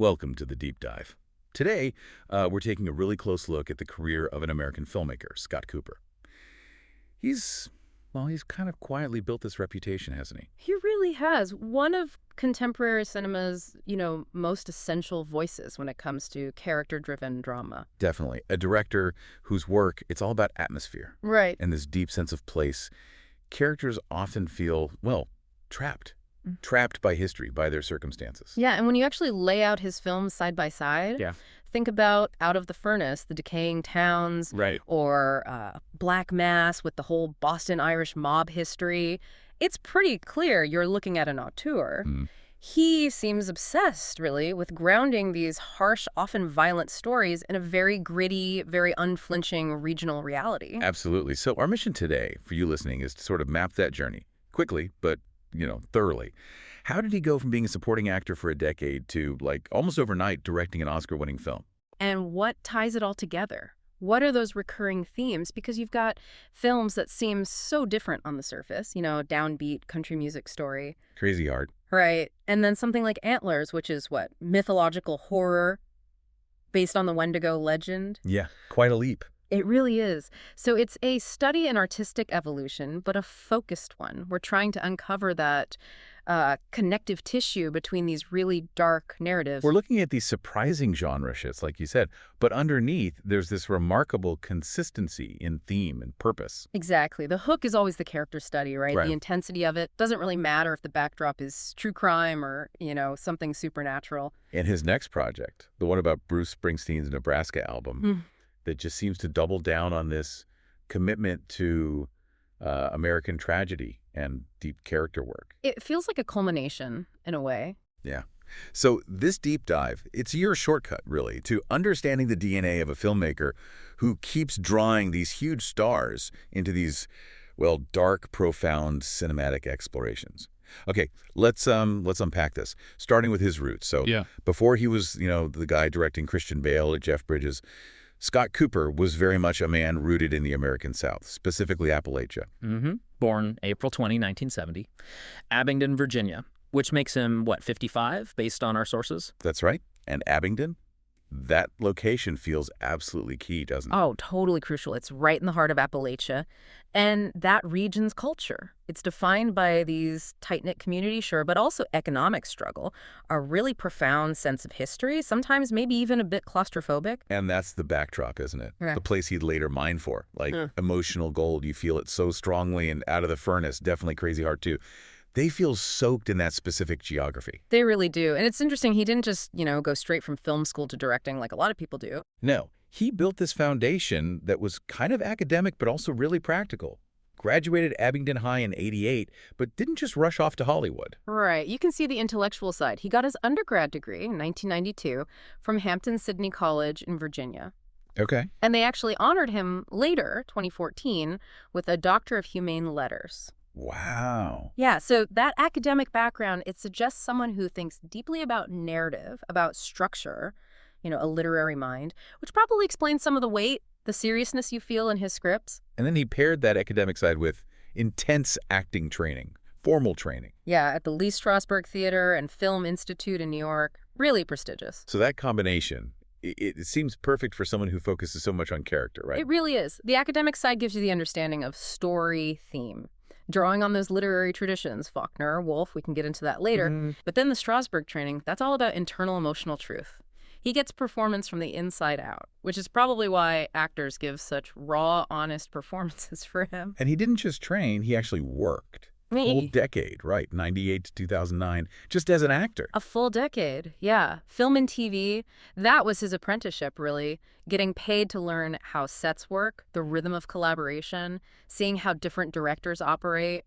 Welcome to the Deep Dive. Today, we're taking a really close look at the career of an American filmmaker, Scott Cooper. He's kind of quietly built this reputation, hasn't he? He really has. One of contemporary cinema's, most essential voices when it comes to character-driven drama. Definitely. A director whose work, it's all about atmosphere. Right. And this deep sense of place. Characters often feel, well, trapped. Trapped by history, by their circumstances. Yeah, and when you actually lay out his films side by side, think about Out of the Furnace, the decaying towns, Right. or Black Mass with the whole Boston Irish mob history. It's pretty clear you're looking at an auteur. He seems obsessed, really, with grounding these harsh, often violent stories in a very gritty, very unflinching regional reality. Absolutely. So our mission today, for you listening, is to sort of map that journey quickly, but thoroughly. How did he go from being a supporting actor for a decade to, almost overnight, directing an Oscar-winning film? And what ties it all together? What are those recurring themes? Because you've got films that seem so different on the surface, a downbeat country music story. Crazy Heart. Right. And then something like Antlers, which is what? Mythological horror based on the Wendigo legend? Yeah, quite a leap. It really is. So it's a study in artistic evolution, but a focused one. We're trying to uncover that connective tissue between these really dark narratives. We're looking at these surprising genre shifts, like you said, but underneath, there's this remarkable consistency in theme and purpose. Exactly. The hook is always the character study, right? Right. The intensity of it doesn't really matter if the backdrop is true crime or, something supernatural. And his next project, the one about Bruce Springsteen's Nebraska album, that just seems to double down on this commitment to American tragedy and deep character work. It feels like a culmination, in a way. Yeah. So this deep dive, it's your shortcut, really, to understanding the DNA of a filmmaker who keeps drawing these huge stars into these, dark, profound cinematic explorations. Okay, let's unpack this, starting with his roots. So before he was, the guy directing Christian Bale or Jeff Bridges, Scott Cooper was very much a man rooted in the American South, specifically Appalachia. Born April 20, 1970. Abingdon, Virginia, which makes him, 55, based on our sources? That's right. And Abingdon? That location feels absolutely key, doesn't it? Oh, totally crucial. It's right in the heart of Appalachia. And that region's culture. It's defined by these tight-knit communities, sure, but also economic struggle, a really profound sense of history, sometimes maybe even a bit claustrophobic. And that's the backdrop, isn't it? Right. The place he'd later mine for. Emotional gold, you feel it so strongly, and Out of the Furnace, definitely Crazy Heart too. They feel soaked in that specific geography. They really do. And it's interesting, he didn't just, go straight from film school to directing like a lot of people do. No, he built this foundation that was kind of academic but also really practical. Graduated Abingdon High in '88, but didn't just rush off to Hollywood. Right. You can see the intellectual side. He got his undergrad degree in 1992 from Hampton-Sydney College in Virginia. Okay. And they actually honored him later, 2014, with a Doctor of Humane Letters. Wow. Yeah, so that academic background, it suggests someone who thinks deeply about narrative, about structure, a literary mind, which probably explains some of the weight, the seriousness you feel in his scripts. And then he paired that academic side with intense acting training, formal training. Yeah, at the Lee Strasberg Theater and Film Institute in New York. Really prestigious. So that combination, it seems perfect for someone who focuses so much on character, right? It really is. The academic side gives you the understanding of story, theme. Drawing on those literary traditions, Faulkner, Woolf, we can get into that later. But then the Strasberg training, that's all about internal emotional truth. He gets performance from the inside out, which is probably why actors give such raw, honest performances for him. And he didn't just train, he actually worked. A whole decade, right, 98 to 2009, just as an actor. A full decade, yeah. Film and TV, that was his apprenticeship, really. Getting paid to learn how sets work, the rhythm of collaboration, seeing how different directors operate,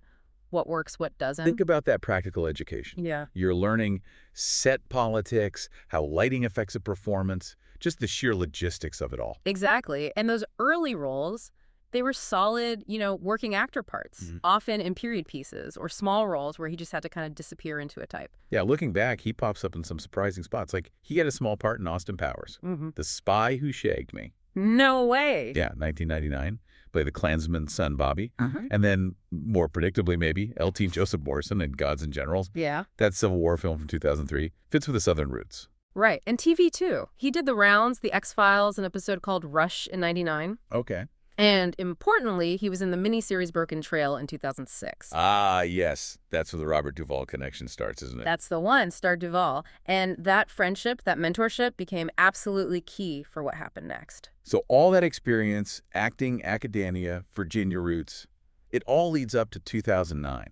what works, what doesn't. Think about that practical education. Yeah. You're learning set politics, how lighting affects a performance, just the sheer logistics of it all. Exactly. And those early roles, they were solid, working actor parts, often in period pieces or small roles where he just had to kind of disappear into a type. Yeah, looking back, he pops up in some surprising spots. Like, he had a small part in Austin Powers, The Spy Who Shagged Me. No way. Yeah, 1999. Play the Klansman's son, Bobby. And then, more predictably maybe, L. Joseph Morrison in Gods and Generals. Yeah. That Civil War film from 2003 fits with the Southern roots. Right. And TV, too. He did the rounds, The X-Files, an episode called Rush in '99. Okay. And importantly, he was in the miniseries Broken Trail in 2006. Ah, yes. That's where the Robert Duvall connection starts, isn't it? That's the one, starred Duvall. And that friendship, that mentorship, became absolutely key for what happened next. So all that experience, acting, academia, Virginia roots, it all leads up to 2009.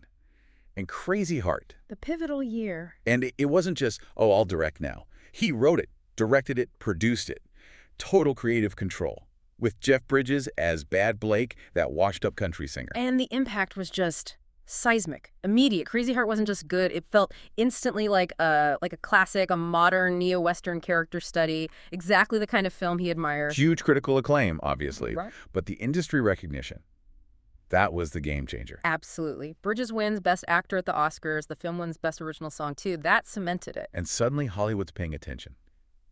And Crazy Heart. The pivotal year. And it wasn't just, oh, I'll direct now. He wrote it, directed it, produced it. Total creative control. With Jeff Bridges as Bad Blake, that washed-up country singer. And the impact was just seismic, immediate. Crazy Heart wasn't just good. It felt instantly like a classic, a modern neo-Western character study, exactly the kind of film he admired. Huge critical acclaim, obviously. Right. But the industry recognition, that was the game changer. Absolutely. Bridges wins Best Actor at the Oscars. The film wins Best Original Song, too. That cemented it. And suddenly Hollywood's paying attention.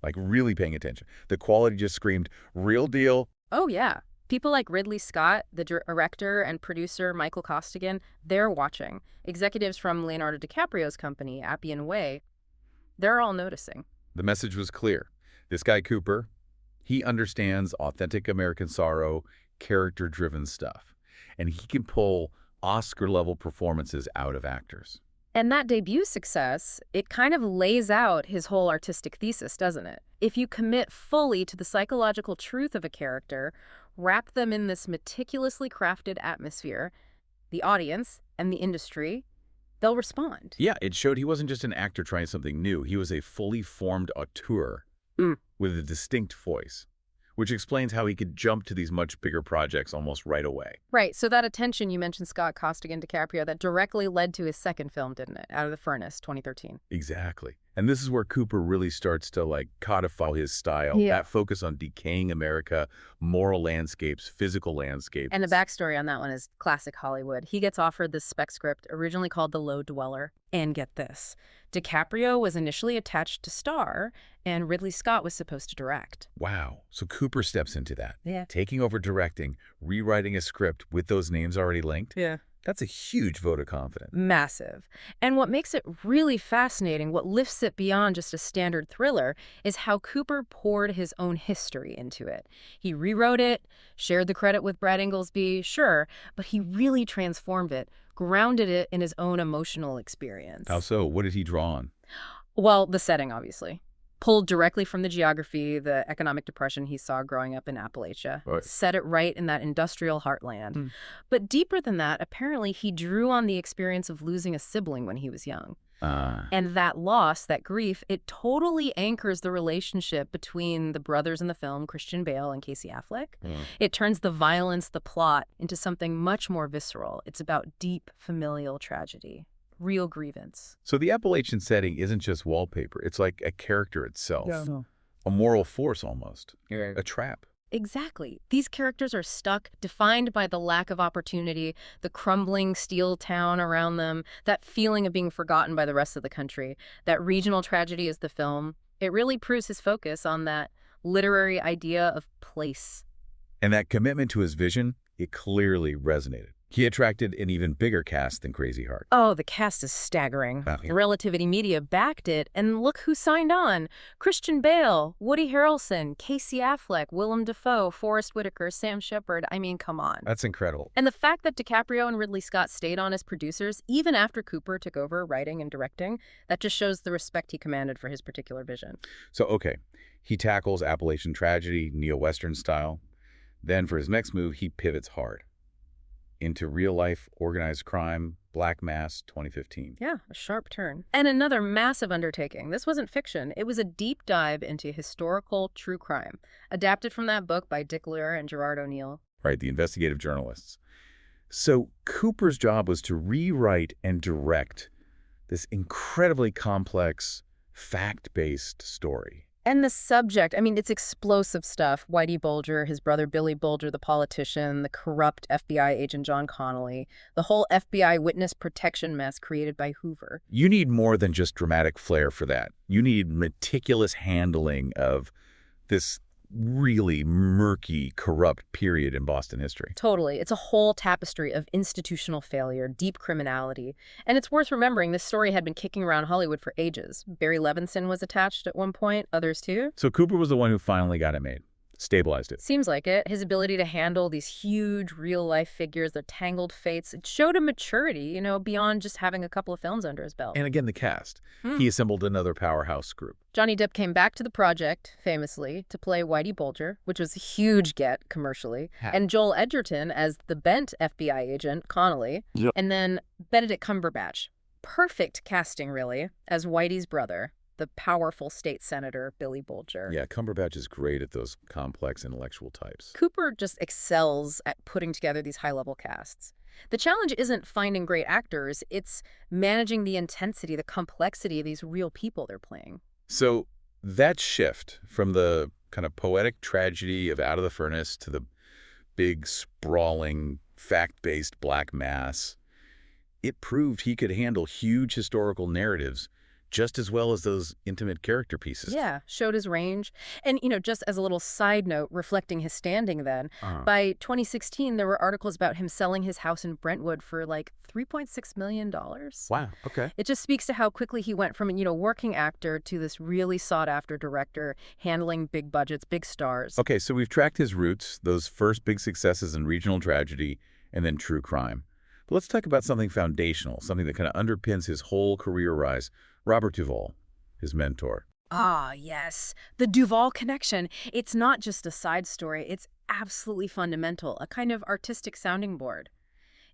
Like, really paying attention. The quality just screamed, real deal. Oh, yeah. People like Ridley Scott, the director and producer Michael Costigan, they're watching. Executives from Leonardo DiCaprio's company, Appian Way, they're all noticing. The message was clear. This guy, Cooper, he understands authentic American sorrow, character-driven stuff. And he can pull Oscar-level performances out of actors. And that debut success, it kind of lays out his whole artistic thesis, doesn't it? If you commit fully to the psychological truth of a character, wrap them in this meticulously crafted atmosphere, the audience and the industry, they'll respond. Yeah, it showed he wasn't just an actor trying something new. He was a fully formed auteur with a distinct voice, which explains how he could jump to these much bigger projects almost right away. Right. So that attention you mentioned, Scott, Costigan, DiCaprio, that directly led to his second film, didn't it? Out of the Furnace, 2013. Exactly. And this is where Cooper really starts to, like, codify his style. Yeah. That focus on decaying America, moral landscapes, physical landscapes. And the backstory on that one is classic Hollywood. He gets offered this spec script, originally called The Low Dweller. And get this, DiCaprio was initially attached to star, and Ridley Scott was supposed to direct. Wow. So Cooper steps into that. Yeah. Taking over directing, rewriting a script with those names already linked. Yeah. That's a huge vote of confidence. Massive. And what makes it really fascinating, what lifts it beyond just a standard thriller, is how Cooper poured his own history into it. He rewrote it, shared the credit with Brad Inglesby, sure, but he really transformed it, grounded it in his own emotional experience. How so? What did he draw on? Well, the setting, obviously. Pulled directly from the geography, the economic depression he saw growing up in Appalachia. Right. Set it right in that industrial heartland. But deeper than that, apparently he drew on the experience of losing a sibling when he was young. And that loss, that grief, it totally anchors the relationship between the brothers in the film, Christian Bale and Casey Affleck. It turns the violence, the plot, into something much more visceral. It's about deep familial tragedy. Real grievance. So the Appalachian setting isn't just wallpaper. It's like a character itself. Yeah. A moral force almost. Yeah. A trap. Exactly. These characters are stuck, defined by the lack of opportunity, the crumbling steel town around them, that feeling of being forgotten by the rest of the country. That regional tragedy is the film. It really proves his focus on that literary idea of place. And that commitment to his vision, it clearly resonated. He attracted an even bigger cast than Crazy Heart. Oh, the cast is staggering. Oh, yeah. Relativity Media backed it, and look who signed on. Christian Bale, Woody Harrelson, Casey Affleck, Willem Dafoe, Forrest Whitaker, Sam Shepard. I mean, come on. That's incredible. And the fact that DiCaprio and Ridley Scott stayed on as producers, even after Cooper took over writing and directing, that just shows the respect he commanded for his particular vision. So, okay, he tackles Appalachian tragedy, neo-Western style. Then for his next move, he pivots hard into real-life organized crime, Black Mass, 2015. Yeah, a sharp turn. And another massive undertaking. This wasn't fiction. It was a deep dive into historical true crime, adapted from that book by Dick Lear and Gerard O'Neill. Right, the investigative journalists. So Cooper's job was to rewrite and direct this incredibly complex, fact-based story. And the subject, I mean, it's explosive stuff. Whitey Bulger, his brother Billy Bulger, the politician, the corrupt FBI agent John Connolly, the whole FBI witness protection mess created by Hoover. You need more than just dramatic flair for that. You need meticulous handling of this really murky, corrupt period in Boston history. Totally. It's a whole tapestry of institutional failure, deep criminality. And it's worth remembering this story had been kicking around Hollywood for ages. Barry Levinson was attached at one point, others too. So Cooper was the one who finally got it made, stabilized it. Seems like it. His ability to handle these huge real-life figures, their tangled fates, it showed a maturity, beyond just having a couple of films under his belt. And again, the cast. He assembled another powerhouse group. Johnny Depp came back to the project, famously, to play Whitey Bulger, which was a huge get commercially, and Joel Edgerton as the bent FBI agent, Connolly, and then Benedict Cumberbatch. Perfect casting, really, as Whitey's brother, the powerful state senator, Billy Bulger. Yeah, Cumberbatch is great at those complex intellectual types. Cooper just excels at putting together these high-level casts. The challenge isn't finding great actors, it's managing the intensity, the complexity of these real people they're playing. So that shift from the kind of poetic tragedy of Out of the Furnace to the big, sprawling, fact-based black mass, it proved he could handle huge historical narratives just as well as those intimate character pieces. Yeah, showed his range. And, just as a little side note, reflecting his standing then, by 2016, there were articles about him selling his house in Brentwood for like $3.6 million. Wow, okay. It just speaks to how quickly he went from, working actor to this really sought-after director, handling big budgets, big stars. Okay, so we've tracked his roots, those first big successes in regional tragedy and then true crime. But let's talk about something foundational, something that kind of underpins his whole career rise. Robert Duvall, his mentor. Ah, yes. The Duvall connection. It's not just a side story. It's absolutely fundamental, a kind of artistic sounding board.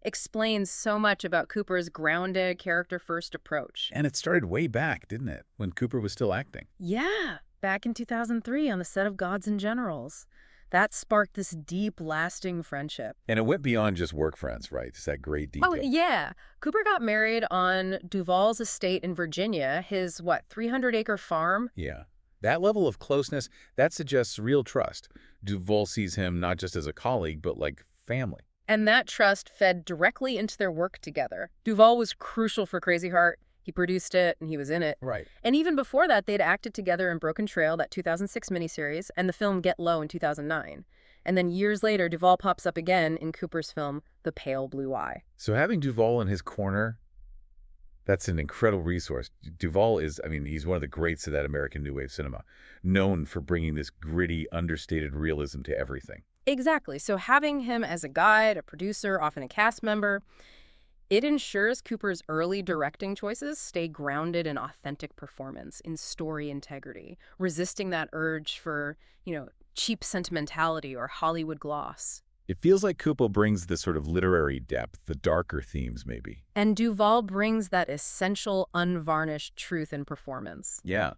Explains so much about Cooper's grounded, character-first approach. And it started way back, didn't it, when Cooper was still acting? Yeah, back in 2003 on the set of Gods and Generals. That sparked this deep, lasting friendship. And it went beyond just work friends, right? It's that great detail. Oh, yeah. Cooper got married on Duvall's estate in Virginia, his, 300-acre farm? Yeah. That level of closeness, that suggests real trust. Duvall sees him not just as a colleague, but like family. And that trust fed directly into their work together. Duvall was crucial for Crazy Heart. He produced it, and he was in it. Right. And even before that, they'd acted together in Broken Trail, that 2006 miniseries, and the film Get Low in 2009. And then years later, Duvall pops up again in Cooper's film The Pale Blue Eye. So having Duvall in his corner, that's an incredible resource. Duvall is, he's one of the greats of that American New Wave cinema, known for bringing this gritty, understated realism to everything. Exactly. So having him as a guide, a producer, often a cast member, it ensures Cooper's early directing choices stay grounded in authentic performance, in story integrity, resisting that urge for, cheap sentimentality or Hollywood gloss. It feels like Cooper brings the sort of literary depth, the darker themes maybe. And Duvall brings that essential, unvarnished truth in performance. Yeah.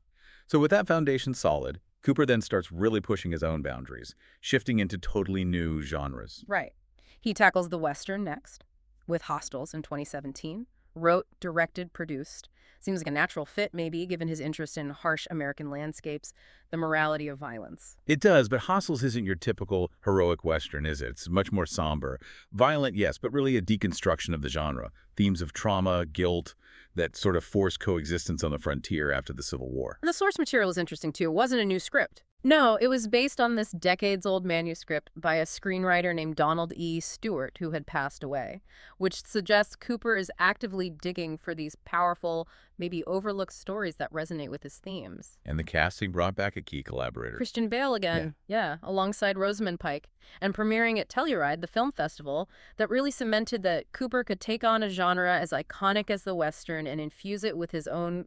So with that foundation solid, Cooper then starts really pushing his own boundaries, shifting into totally new genres. Right. He tackles the Western next, with Hostiles in 2017, wrote, directed, produced. Seems like a natural fit, maybe, given his interest in harsh American landscapes, the morality of violence. It does, but Hostiles isn't your typical heroic Western, is it? It's much more somber. Violent, yes, but really a deconstruction of the genre. Themes of trauma, guilt, that sort of forced coexistence on the frontier after the Civil War. And the source material is interesting, too. It wasn't a new script. No, it was based on this decades-old manuscript by a screenwriter named Donald E. Stewart, who had passed away, which suggests Cooper is actively digging for these powerful, maybe overlooked stories that resonate with his themes. And the casting brought back a key collaborator. Christian Bale again, yeah, alongside Rosamund Pike, and premiering at Telluride, the film festival, that really cemented that Cooper could take on a genre as iconic as the Western and infuse it with his own,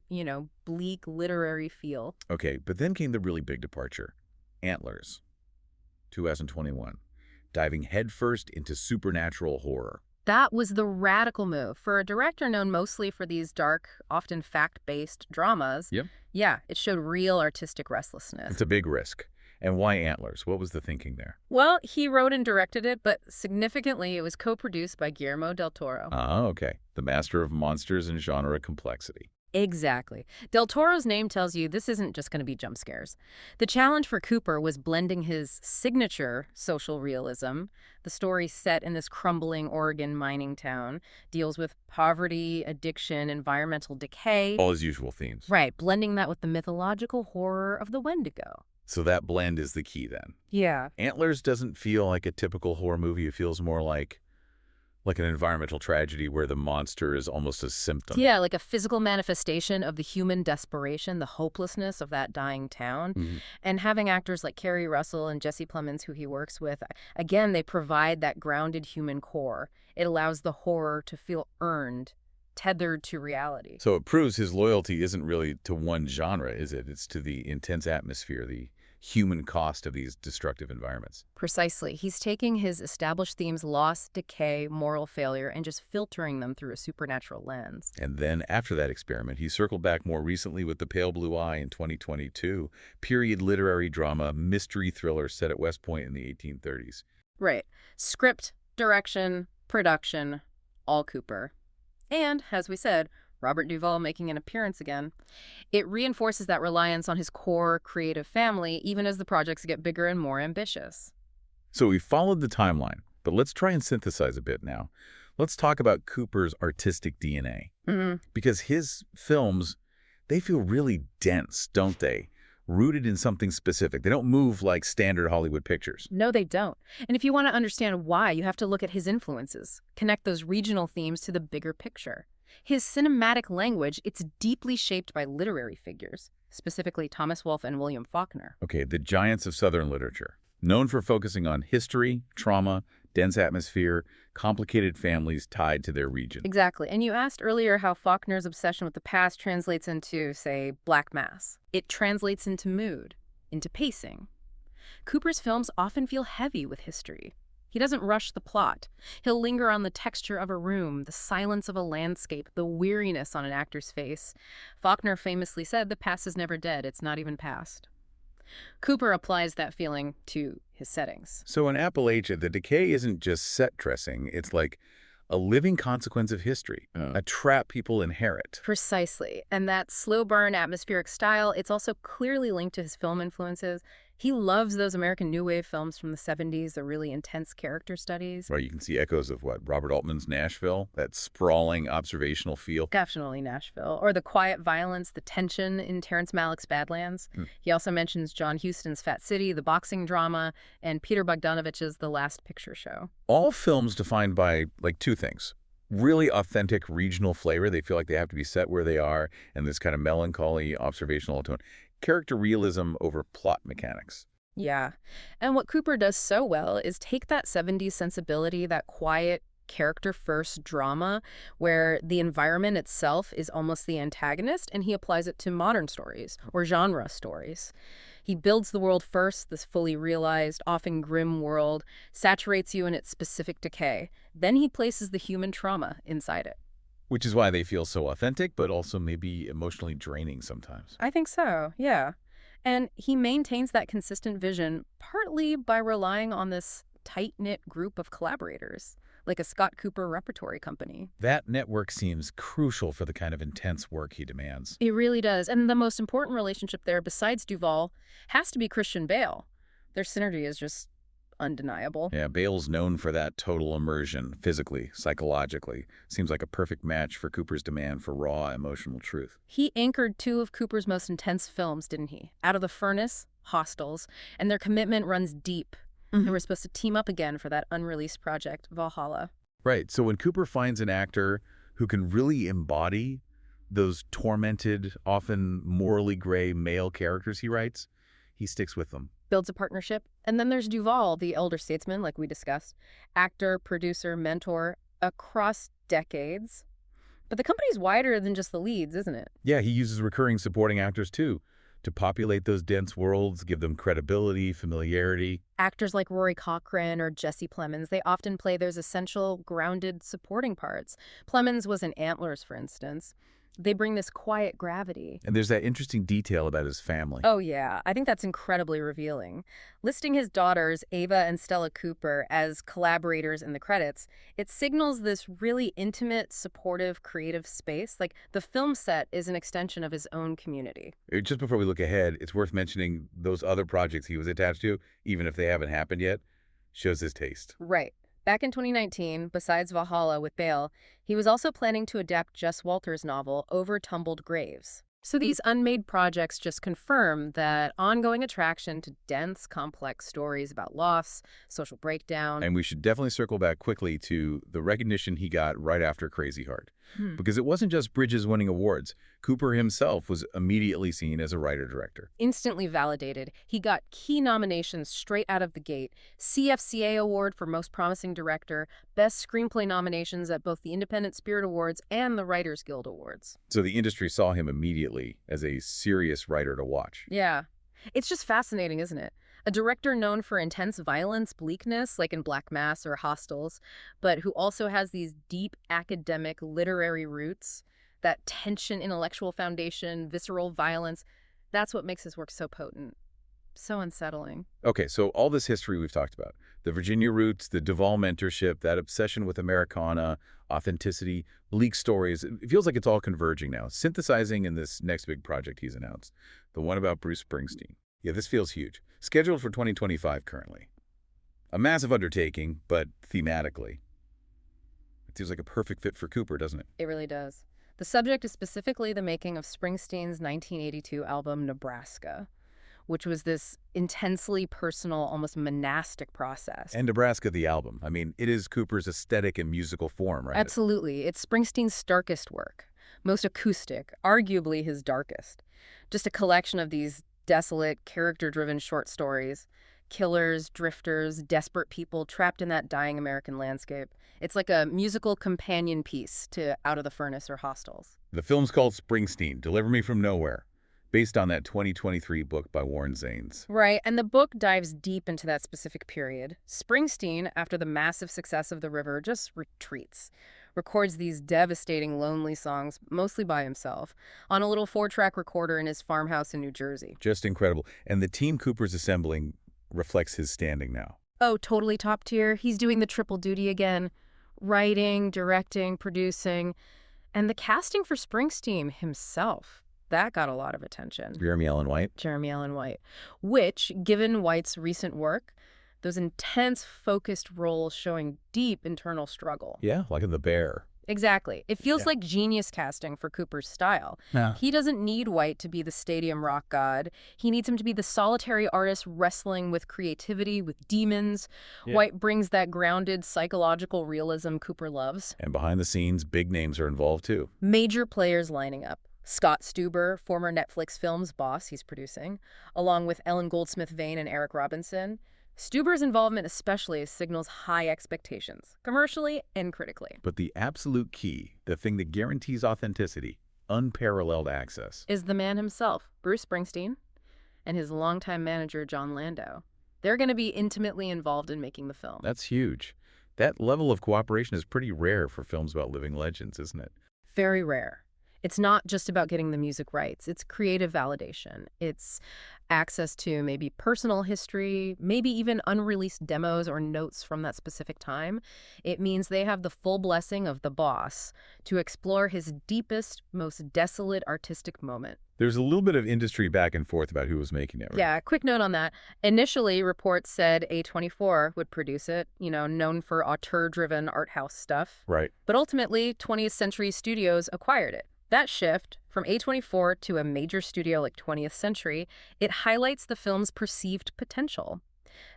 bleak literary feel. Okay, but then came the really big departure. Antlers, 2021, diving headfirst into supernatural horror. That was the radical move. For a director known mostly for these dark, often fact-based dramas, Yep. Yeah, it showed real artistic restlessness. It's a big risk. And why Antlers? What was the thinking there? Well, he wrote and directed it, but significantly, it was co-produced by Guillermo del Toro. Ah, okay. The master of monsters and genre complexity. Exactly. Del Toro's name tells you this isn't just going to be jump scares. The challenge for Cooper was blending his signature social realism. The story set in this crumbling Oregon mining town deals with poverty, addiction, environmental decay. All his usual themes. Right, blending that with the mythological horror of the Wendigo. So that blend is the key then. Yeah. Antlers doesn't feel like a typical horror movie. It feels more like an environmental tragedy where the monster is almost a symptom. Yeah, like a physical manifestation of the human desperation, the hopelessness of that dying town. And having actors like Kerry Russell and Jesse Plemons, who he works with, again, they provide that grounded human core. It allows the horror to feel earned, tethered to reality. So it proves his loyalty isn't really to one genre, is it? It's to the intense atmosphere, the human cost of these destructive environments. Precisely. He's taking his established themes, loss, decay, moral failure, and just filtering them through a supernatural lens. And then after that experiment, he circled back more recently with The Pale Blue Eye in 2022, period literary drama, mystery thriller set at West Point in the 1830s. Right. Script, direction, production, all Cooper. And, as we said, Robert Duvall making an appearance again. It reinforces that reliance on his core creative family, even as the projects get bigger and more ambitious. So we followed the timeline, but let's try and synthesize a bit now. Let's talk about Cooper's artistic DNA. Because his films, they feel really dense, don't they? Rooted in something specific. They don't move like standard Hollywood pictures. No, they don't. And if you want to understand why, you have to look at his influences, connect those regional themes to the bigger picture. His cinematic language, it's deeply shaped by literary figures, specifically Thomas Wolfe and William Faulkner. Okay, the giants of Southern literature, known for focusing on history, trauma, dense atmosphere, complicated families tied to their region. Exactly. And you asked earlier how Faulkner's obsession with the past translates into, say, Black Mass. It translates into mood, into pacing. Cooper's films often feel heavy with history. He doesn't rush the plot. He'll linger on the texture of a room, the silence of a landscape, the weariness on an actor's face. Faulkner famously said, "The past is never dead, it's not even past." Cooper applies that feeling to his settings. So in Appalachia, the decay isn't just set dressing. It's like a living consequence of history, a trap people inherit. Precisely. And that slow burn atmospheric style, it's also clearly linked to his film influences. He loves those American New Wave films from the 70s, the really intense character studies. Right, you can see echoes of what? Robert Altman's Nashville, that sprawling observational feel. Definitely Nashville. Or the quiet violence, the tension in Terrence Malick's Badlands. He also mentions John Huston's Fat City, the boxing drama, and Peter Bogdanovich's The Last Picture Show. All films defined by, like, two things. Really authentic regional flavor. They feel like they have to be set where they are, and this kind of melancholy observational tone. Character realism over plot mechanics. Yeah. And what Cooper does so well is take that 70s sensibility, that quiet, character-first drama where the environment itself is almost the antagonist, and he applies it to modern stories or genre stories. He builds the world first, this fully realized, often grim world, saturates you in its specific decay. Then he places the human trauma inside it. Which is why they feel so authentic, but also maybe emotionally draining sometimes. I think so, yeah. And he maintains that consistent vision partly by relying on this tight-knit group of collaborators, like a Scott Cooper repertory company. That network seems crucial for the kind of intense work he demands. It really does. And the most important relationship there, besides Duvall, has to be Christian Bale. Their synergy is just undeniable. Yeah, Bale's known for that total immersion, physically, psychologically. Seems like a perfect match for Cooper's demand for raw emotional truth. He anchored two of Cooper's most intense films, didn't he? Out of the Furnace, Hostels, and their commitment runs deep. They were supposed to team up again for that unreleased project, Valhalla. Right, so when Cooper finds an actor who can really embody those tormented, often morally gray male characters he writes, he sticks with them. Builds a partnership. And then there's Duvall, the elder statesman, like we discussed. Actor, producer, mentor, across decades. But the company's wider than just the leads, isn't it? Yeah, he uses recurring supporting actors, too, to populate those dense worlds, give them credibility, familiarity. Actors like Rory Cochrane or Jesse Plemons, they often play those essential, grounded supporting parts. Plemons was in Antlers, for instance. They bring this quiet gravity. And there's that interesting detail about his family. Oh, yeah. I think that's incredibly revealing. Listing his daughters, Ava and Stella Cooper, as collaborators in the credits, it signals this really intimate, supportive, creative space. Like, the film set is an extension of his own community. Just before we look ahead, it's worth mentioning those other projects he was attached to, even if they haven't happened yet, shows his taste. Right. Back in 2019, besides Valhalla with Bale, he was also planning to adapt Jess Walter's novel Over Tumbled Graves. So these unmade projects just confirm that ongoing attraction to dense, complex stories about loss, social breakdown. And we should definitely circle back quickly to the recognition he got right after Crazy Heart. Hmm. Because it wasn't just Bridges winning awards. Cooper himself was immediately seen as a writer-director. Instantly validated. He got key nominations straight out of the gate. CFCA Award for Most Promising Director, Best Screenplay nominations at both the Independent Spirit Awards and the Writers Guild Awards. So the industry saw him immediately as a serious writer to watch. Yeah. It's just fascinating, isn't it? A director known for intense violence, bleakness, like in Black Mass or Hostels, but who also has these deep academic literary roots, that tension, intellectual foundation, visceral violence. That's what makes his work so potent, so unsettling. Okay, so all this history we've talked about, the Virginia roots, the Duvall mentorship, that obsession with Americana, authenticity, bleak stories, it feels like it's all converging now, synthesizing in this next big project he's announced, the one about Bruce Springsteen. Yeah, this feels huge. Scheduled for 2025 currently. A massive undertaking, but thematically. It seems like a perfect fit for Cooper, doesn't it? It really does. The subject is specifically the making of Springsteen's 1982 album, Nebraska, which was this intensely personal, almost monastic process. And Nebraska, the album. I mean, it is Cooper's aesthetic and musical form, right? Absolutely. It's Springsteen's starkest work, most acoustic, arguably his darkest. Just a collection of these desolate, character-driven short stories. Killers, drifters, desperate people trapped in that dying American landscape. It's like a musical companion piece to Out of the Furnace or Hostels. The film's called Springsteen, Deliver Me From Nowhere, based on that 2023 book by Warren Zanes. Right, and the book dives deep into that specific period. Springsteen, after the massive success of The River, just retreats. Records these devastating, lonely songs, mostly by himself, on a little 4-track recorder in his farmhouse in New Jersey. Just incredible. And the team Cooper's assembling reflects his standing now. Oh, totally top tier. He's doing the triple duty again. Writing, directing, producing. And the casting for Springsteen himself, that got a lot of attention. Jeremy Allen White? Jeremy Allen White. Which, given White's recent work, those intense, focused roles showing deep internal struggle. Yeah, like in The Bear. Exactly. It feels like genius casting for Cooper's style. Yeah. He doesn't need White to be the stadium rock god. He needs him to be the solitary artist wrestling with creativity, with demons. Yeah. White brings that grounded psychological realism Cooper loves. And behind the scenes, big names are involved too. Major players lining up. Scott Stuber, former Netflix Films boss he's producing, along with Ellen Goldsmith-Vane and Eric Robinson. Stuber's involvement especially signals high expectations, commercially and critically. But the absolute key, the thing that guarantees authenticity, unparalleled access, is the man himself, Bruce Springsteen, and his longtime manager, John Landau. They're going to be intimately involved in making the film. That's huge. That level of cooperation is pretty rare for films about living legends, isn't it? Very rare. It's not just about getting the music rights. It's creative validation. It's access to maybe personal history, maybe even unreleased demos or notes from that specific time. It means they have the full blessing of the boss to explore his deepest, most desolate artistic moment. There's a little bit of industry back and forth about who was making it, right? Yeah, quick note on that. Initially, reports said A24 would produce it, known for auteur-driven art house stuff. Right. But ultimately, 20th Century Studios acquired it. That shift from A24 to a major studio like 20th Century, it highlights the film's perceived potential.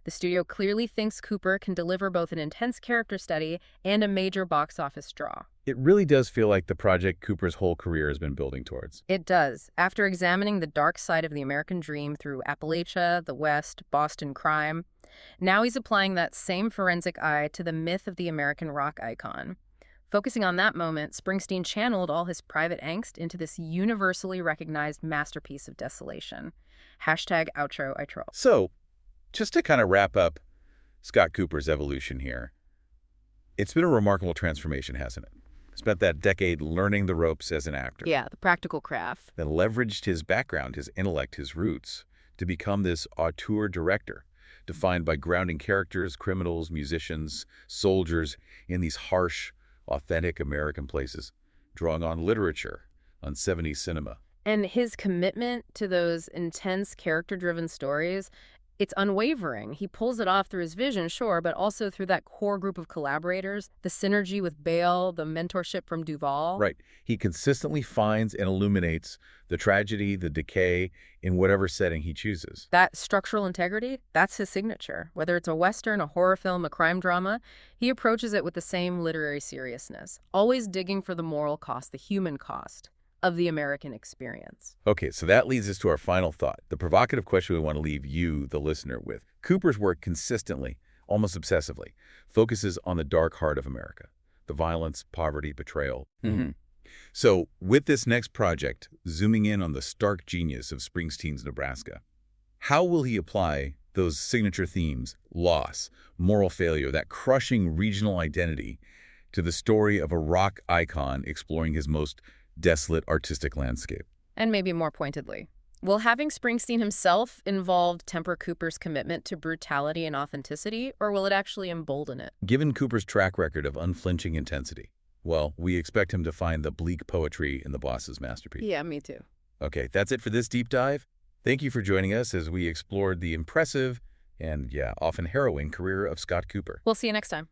The studio clearly thinks Cooper can deliver both an intense character study and a major box office draw. It really does feel like the project Cooper's whole career has been building towards. It does. After examining the dark side of the American dream through Appalachia, the West, Boston crime, now he's applying that same forensic eye to the myth of the American rock icon. Focusing on that moment, Springsteen channeled all his private angst into this universally recognized masterpiece of desolation. #outro I troll. So, just to kind of wrap up Scott Cooper's evolution here, it's been a remarkable transformation, hasn't it? Spent that decade learning the ropes as an actor. Yeah, the practical craft. Then leveraged his background, his intellect, his roots, to become this auteur director, defined by grounding characters, criminals, musicians, soldiers in these harsh, authentic American places, drawing on literature, on 70s cinema. And his commitment to those intense, character-driven stories, It's unwavering. He pulls it off through his vision, sure, but also through that core group of collaborators, the synergy with Bale, the mentorship from Duvall. Right. He consistently finds and illuminates the tragedy, the decay, in whatever setting he chooses. That structural integrity, that's his signature. Whether it's a Western, a horror film, a crime drama, he approaches it with the same literary seriousness, always digging for the moral cost, the human cost of the American experience. Okay, so that leads us to our final thought, the provocative question we want to leave you, the listener, with. Cooper's work consistently, almost obsessively, focuses on the dark heart of America, the violence, poverty, betrayal. So with this next project, zooming in on the stark genius of Springsteen's Nebraska, how will he apply those signature themes, loss, moral failure, that crushing regional identity, to the story of a rock icon exploring his most desolate artistic landscape? And maybe more pointedly, will having Springsteen himself involve temper Cooper's commitment to brutality and authenticity, or will it actually embolden it? Given Cooper's track record of unflinching intensity, well, we expect him to find the bleak poetry in the boss's masterpiece. Yeah, me too. Okay, that's it for this deep dive. Thank you for joining us as we explored the impressive and, yeah, often harrowing career of Scott Cooper. We'll see you next time.